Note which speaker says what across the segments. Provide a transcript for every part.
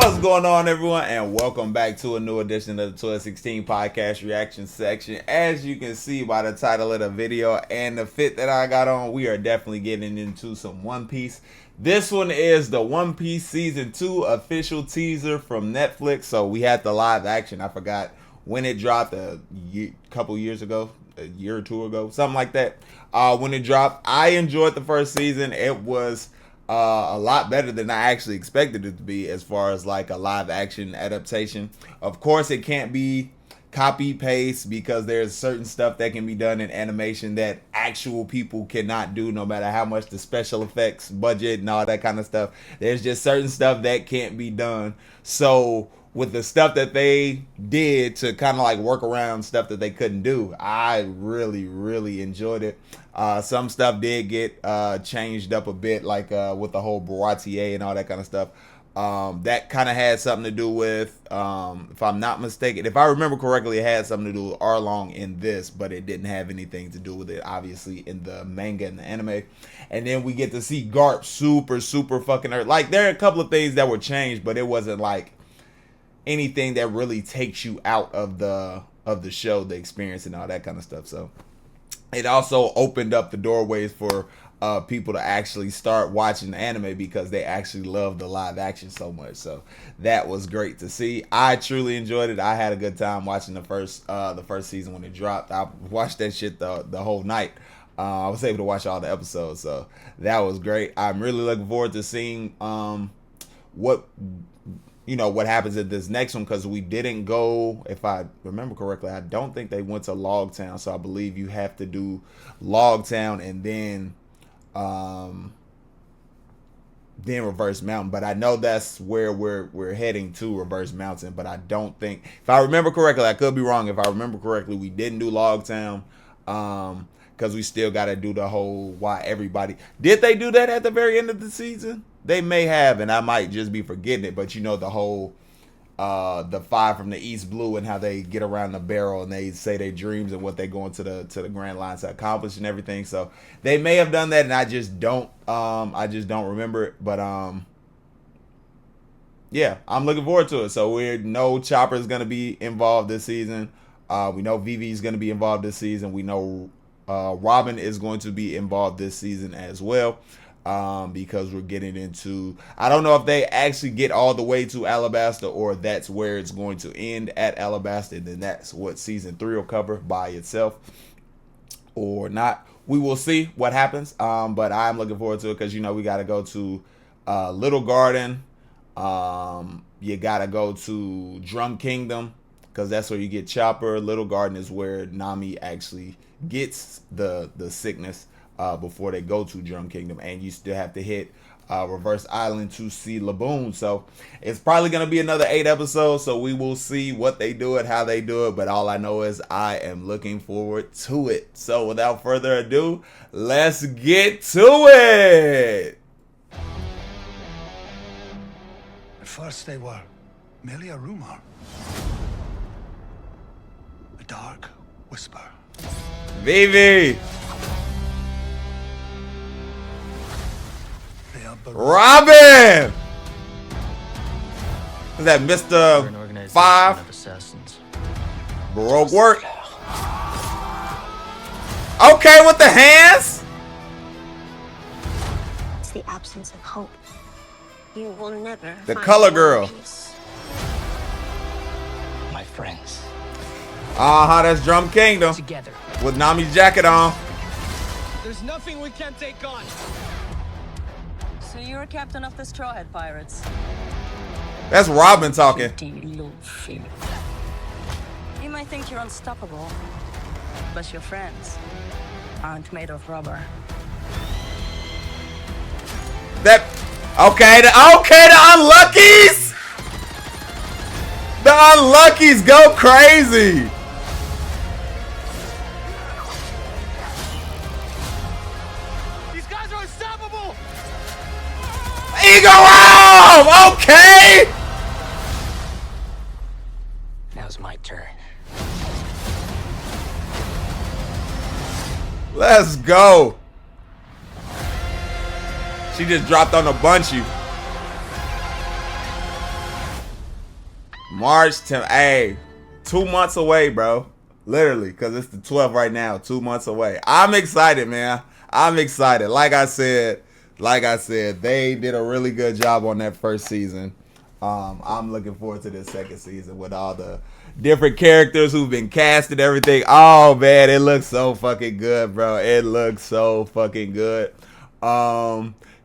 Speaker 1: What's going on, everyone, and welcome back to a new edition of the 1216 podcast reaction section. As you can see by the title of the video and the fit that I got on, we are definitely getting into some One Piece. This one is the One Piece Season 2 official teaser from Netflix. So we had the live action. I forgot when it dropped, couple years ago, a year or two ago, something like that. When it dropped, I enjoyed the first season. It was a lot better than I actually expected it to be as far as like a live action adaptation. Of course, it can't be copy paste because there's certain stuff that can be done in animation that actual people cannot do, no matter how much the special effects budget and all that kind of stuff. There's just certain stuff that can't be done. So with the stuff that they did to kind of like work around stuff that they couldn't do, I really enjoyed it. Some stuff did get changed up a bit, like with the whole Baratier and all that kind of stuff. That kind of had something to do with, if I'm not mistaken, if I remember correctly, it had something to do with Arlong in this, but it didn't have anything to do with it, obviously, in the manga and the anime. And then we get to see Garp super fucking hurt. Like, there are a couple of things that were changed, but it wasn't like anything that really takes you out of the show, the experience, and all that kind of stuff. So it also opened up the doorways for people to actually start watching the anime because they actually love the live action so much. So that was great to see. I truly enjoyed it. I had a good time watching the first season when it dropped. I watched that shit the whole night. I was able to watch all the episodes, so that was great. I'm really looking forward to seeing what happens at this next one, because we didn't go, if I remember correctly, I don't think they went to Logtown, so I believe you have to do Logtown and then Reverse Mountain. But I know that's where we're heading to, Reverse Mountain. But I don't think, if I remember correctly, I could be wrong. If I remember correctly, we didn't do Logtown because we still got to do the whole why everybody. Did they do that at the very end of the season? They may have, and I might just be forgetting it. But you know, the whole the five from the East Blue and how they get around the barrel and they say their dreams and what they go into the Grand Line to accomplish and everything. So they may have done that, and I just don't remember it. But yeah, I'm looking forward to it. So we know Chopper is gonna be involved this season. We know Vivi is gonna be involved this season. We know Robin is going to be involved this season as well. Because we're getting into, I don't know if they actually get all the way to Alabasta or that's where it's going to end at Alabasta, and then that's what season 3 will cover by itself or not. We will see what happens. But I'm looking forward to it because, you know, we got to go to Little Garden. You got to go to Drum Kingdom because that's where you get Chopper. Little Garden is where Nami actually gets the sickness before they go to Drum Kingdom, and you still have to hit Reverse Island to see Laboon. So it's probably going to be another 8 episodes, so we will see what they do it, how they do it, but all I know is I am looking forward to it. So without further ado, let's get to it.
Speaker 2: At first they were merely a rumor, a dark whisper.
Speaker 1: Vivi! Robin! Is that Mr. 5?
Speaker 3: Assassins.
Speaker 1: Baroque work. Okay with the hands.
Speaker 4: It's the absence of hope. You will never
Speaker 1: The
Speaker 4: find
Speaker 1: color
Speaker 4: one
Speaker 1: girl.
Speaker 4: piece.
Speaker 3: My friends.
Speaker 1: That's Drum Kingdom.
Speaker 3: Together.
Speaker 1: With Nami's jacket on.
Speaker 5: There's nothing we can't take on.
Speaker 6: So you're a captain of the Straw Hat Pirates.
Speaker 1: That's Robin talking.
Speaker 6: You might think you're unstoppable, but your friends aren't made of rubber.
Speaker 1: Okay, the Unluckies! The Unluckies go crazy!
Speaker 5: These guys are unstoppable!
Speaker 1: Ego Realm! Okay!
Speaker 3: Now's my turn.
Speaker 1: Let's go. She just dropped on a Bunchy. March 10th. Hey, 2 months away, bro. Literally, because it's the 12th right now. 2 months away. I'm excited, man. I'm excited. Like I said, they did a really good job on that first season. I'm looking forward to this second season with all the different characters who've been cast and everything. Oh, man, it looks so fucking good, bro. It looks so fucking good.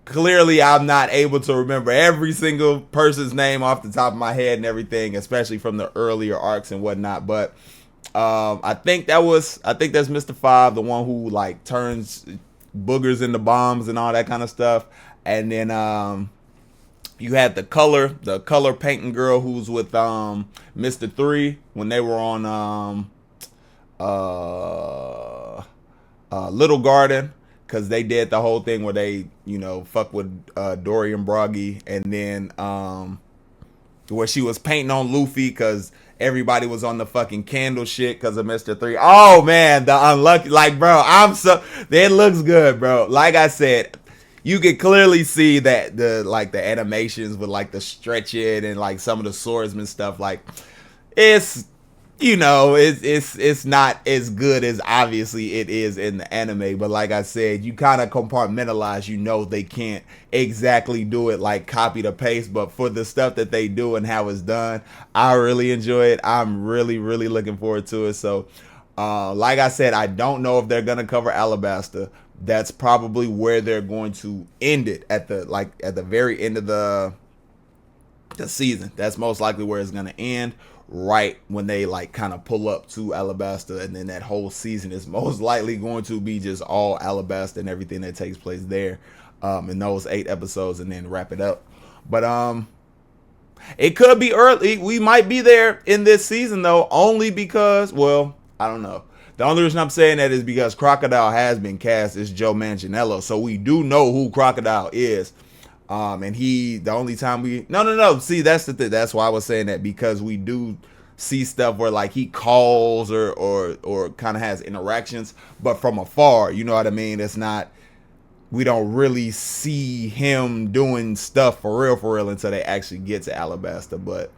Speaker 1: Clearly, I'm not able to remember every single person's name off the top of my head and everything, especially from the earlier arcs and whatnot. But I think that's Mr. Five, the one who like turns boogers into bombs and all that kind of stuff. And then you had the color painting girl who's with Mr. Three when they were on Little Garden. Because they did the whole thing where they, fuck with Dorian Broggy. And then where she was painting on Luffy because everybody was on the fucking candle shit because of Mr. 3. Oh, man, the unlucky. Like, bro, it looks good, bro. Like I said, you can clearly see that the animations with, like, the stretching and, like, some of the swordsman stuff. Like, it's not as good as obviously it is in the anime, but like I said, you kind of compartmentalize, they can't exactly do it like copy to paste, but for the stuff that they do and how it's done, I really enjoy it. I'm really, really looking forward to it. So, like I said, I don't know if they're going to cover Alabasta. That's probably where they're going to end it at the very end of the season. That's most likely where it's going to end. Right when they like kind of pull up to Alabasta, and then that whole season is most likely going to be just all Alabasta and everything that takes place there in those 8 episodes, and then wrap it up. But it could be early. We might be there in this season though, only because, well, I don't know. The only reason I'm saying that is because Crocodile has been cast as Joe Manganiello, so we do know who Crocodile is. And the only time no. See, that's the thing. That's why I was saying that, because we do see stuff where like he calls or kind of has interactions, but from afar, you know what I mean? It's not, we don't really see him doing stuff for real until they actually get to Alabasta. But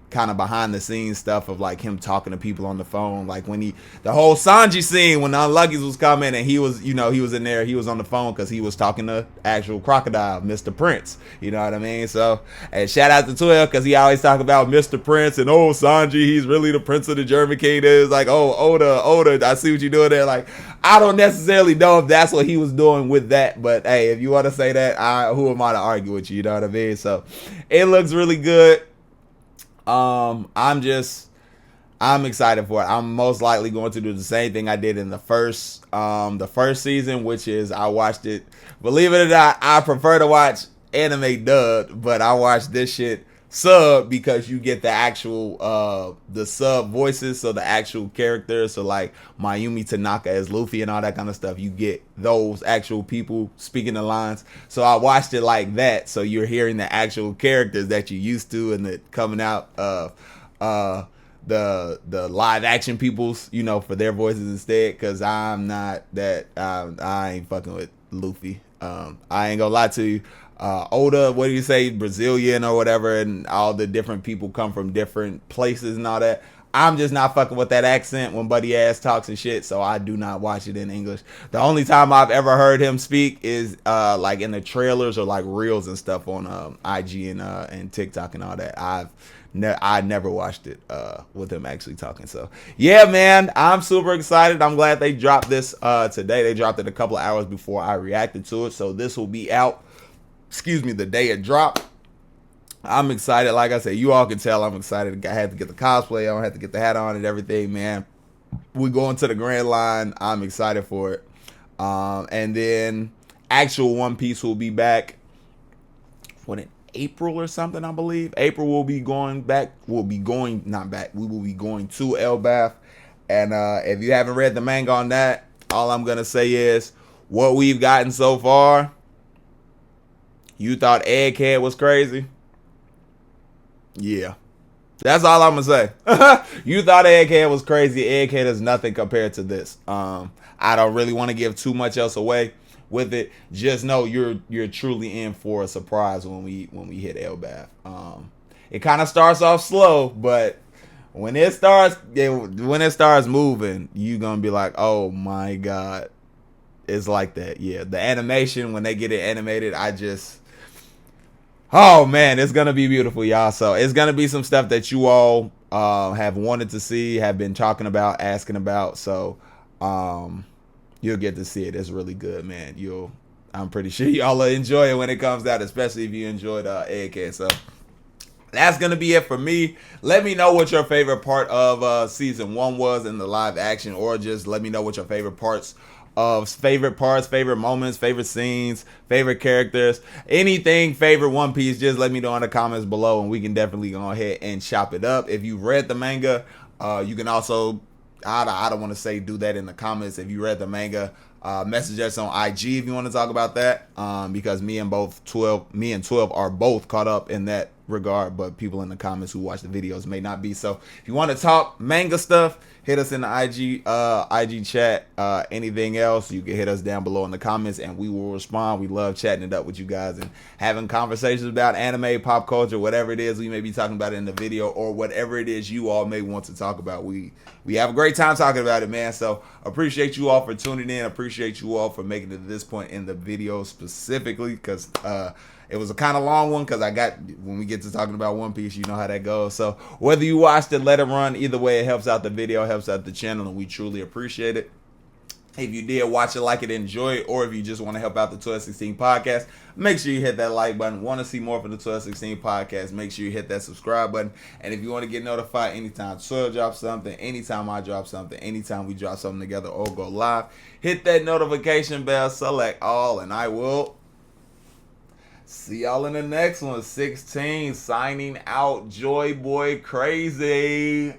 Speaker 1: kind of behind the scenes stuff of like him talking to people on the phone, like when the whole Sanji scene when the Unluckies was coming and he was in there, he was on the phone because he was talking to actual Crocodile, Mr. Prince, you know what I mean? So, and shout out to 12 because he always talk about Mr. Prince and Sanji, he's really the Prince of the German Kingdom. It's like, Oda, I see what you're doing there. Like, I don't necessarily know if that's what he was doing with that, but hey, if you want to say that, who am I to argue with you? You know what I mean? So it looks really good. I'm excited for it. I'm most likely going to do the same thing I did in the first season, which is I watched it. Believe it or not, I prefer to watch anime dubbed, but I watched this shit sub because you get the actual the sub voices, so the actual characters, so like Mayumi Tanaka as Luffy and all that kind of stuff, you get those actual people speaking the lines. So I watched it like that, so you're hearing the actual characters that you used to, and the coming out of the live action peoples, for their voices instead, because I'm not that I ain't fucking with Luffy. I ain't gonna lie to you. Oda, what do you say, Brazilian or whatever, and all the different people come from different places and all that. I'm just not fucking with that accent when Buddy Ass talks and shit, so I do not watch it in English. The only time I've ever heard him speak is like in the trailers or like reels and stuff on IG and TikTok and all that. I never watched it with him actually talking. So yeah, man, I'm super excited. I'm glad they dropped this today. They dropped it a couple of hours before I reacted to it, so this will be out, the day it dropped. I'm excited. Like I said, you all can tell I'm excited. I had to get the cosplay on, had to get the hat on and everything, man. We going to the Grand Line. I'm excited for it. And then actual One Piece will be back in April or something, I believe. April will be going back. We will be going to Elbaph. And if you haven't read the manga on that, all I'm going to say is what we've gotten so far. You thought Egghead was crazy? Yeah. That's all I'm going to say. You thought Egghead was crazy. Egghead is nothing compared to this. I don't really want to give too much else away with it. Just know you're truly in for a surprise when we hit Elbaph. It kind of starts off slow, but when it starts moving, you gonna be like, oh my god, it's like that. Yeah, the animation, when they get it animated, oh man, it's gonna be beautiful, y'all. So it's gonna be some stuff that you all have wanted to see, have been talking about, asking about. So you'll get to see it. It's really good, man. I'm pretty sure y'all will enjoy it when it comes out, especially if you enjoyed Egghead. So that's going to be it for me. Let me know what your favorite part of season 1 was in the live action, or just let me know what your favorite parts, favorite moments, favorite scenes, favorite characters, anything favorite One Piece. Just let me know in the comments below, and we can definitely go ahead and chop it up. If you read the manga, you can also, I don't want to say do that in the comments. If you read the manga, message us on IG if you want to talk about that, because me and 12 are both caught up in that regard, but people in the comments who watch the videos may not be. So if you want to talk manga stuff, hit us in the IG chat. Anything else, you can hit us down below in the comments and we will respond. We love chatting it up with you guys and having conversations about anime, pop culture, whatever it is we may be talking about in the video, or whatever it is you all may want to talk about. We have a great time talking about it, man. So appreciate you all for tuning in. Appreciate you all for making it to this point in the video specifically, because it was a kind of long one, because when we get to talking about One Piece, you know how that goes. So whether you watched it, let it run. Either way, it helps out the video, helps out the channel, and we truly appreciate it. If you did watch it, like it, enjoy it, or if you just want to help out the 1216 podcast, make sure you hit that like button. Want to see more from the 1216 podcast, make sure you hit that subscribe button. And if you want to get notified anytime 12 drops something, anytime I drop something, anytime we drop something together or go live, hit that notification bell, select all, and I will see y'all in the next one. 16 signing out. Joy Boy Crazy.